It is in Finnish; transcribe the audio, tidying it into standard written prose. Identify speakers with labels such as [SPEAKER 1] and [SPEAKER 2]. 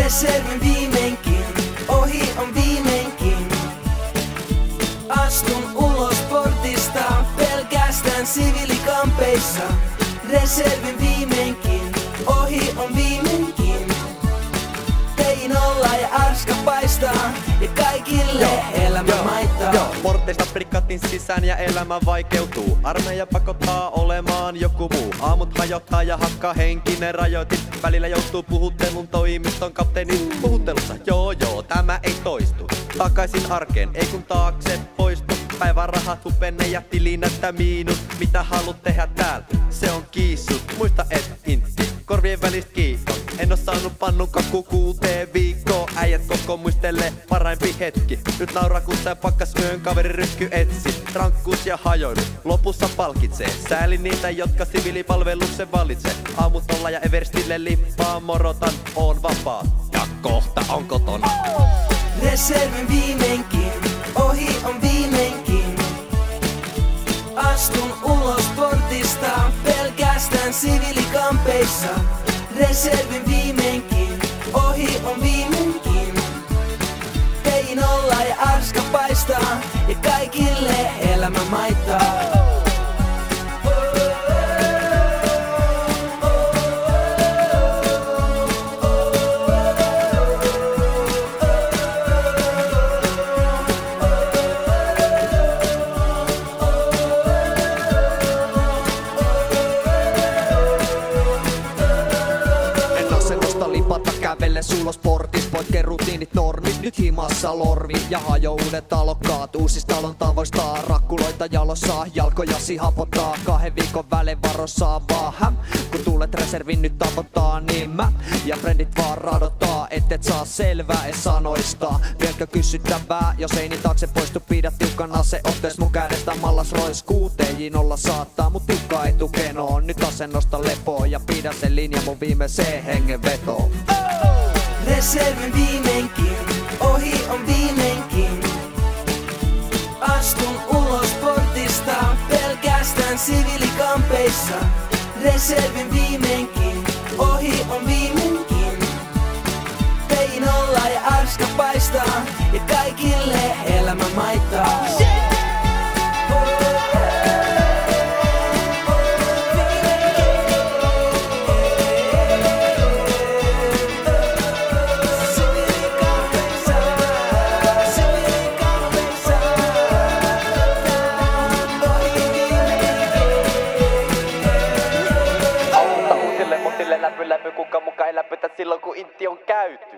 [SPEAKER 1] Reservin viimeinkin, ohi on viimeinkin. Astun ulos portista, pelkästään siviilikampeissa. Reservin viimeinkin, ohi on viimeinkin. Tein olla ja arska paistaa, ja kaikille elämä maittaa.
[SPEAKER 2] Porteista prikkatin sisään ja elämä vaikeutuu. Armeija pakottaa olemaan joku muu. Aamut hajottaa ja hakkaa henkinen rajoitin. Välillä joutuu puhuttelun toimiston kapteenin puhuttelussa. Joo, tämä ei toistu. Takaisin arkeen, ei kun taakse poistu. Päivärahat hupenne ja tili näyttää miinus. Mitä haluat tehdä täällä? Se on kiissut. Muista et intti, korvien välistä kiitos. En oo saanut pannun kakku 6 viikkoa. Äijät koko muistelee parempi hetki. Nyt nauraa kun sä pakkas yön kaveri rysky etsi. Rankkuus ja hajoilu, lopussa palkitsee. Sääli niitä, jotka siviilipalveluksen valitsee. Aamut olla ja Everstille lippaa morotan. Oon vapaa ja kohta on kotona.
[SPEAKER 1] Reservin viimeinkin, ohi on viimeinkin. Astun ulos portista, pelkästään siviilikampeissa. Reservin viimeinkin, ohi on viimeinkin. Tein olla ja arska paistaa, ja kaikille elämä maittaa.
[SPEAKER 3] Lipata kävelle sulos portis, poikkee rutiinit normit, nyt himassa lorvi. Ja hajo uudet talokkaat, uusis talon tavoista. Rakkuloita jalossa, jalkojasi hapottaa. 2 viikon välein varossa vaan kun tuulet reservin nyt tavoittaa, niin mä ja frendit vaan radottaa. Et saa selvää et sanoista. Vieläkö kysyttävää, jos ei niin taakse poistu. Pidä tiukan aseottees mun kädestä. Mallas roiskuu, TJ0 saattaa, mut tiukka ei tukenoon. Nyt asennosta lepoo ja pidä sen linja mun viimeiseen hengenvetoon.
[SPEAKER 1] Reservin viimeinkin, ohi on viimeinkin. Astun ulos portista, pelkästään siviilikampeissa. Reservin viimeinkin, ohi on viimeinkin. Tein olla ja arska paistaa, ja kaikille elämä maittaa.
[SPEAKER 2] Läpy, kuka muka ei läpytä silloin kun intti on käyty.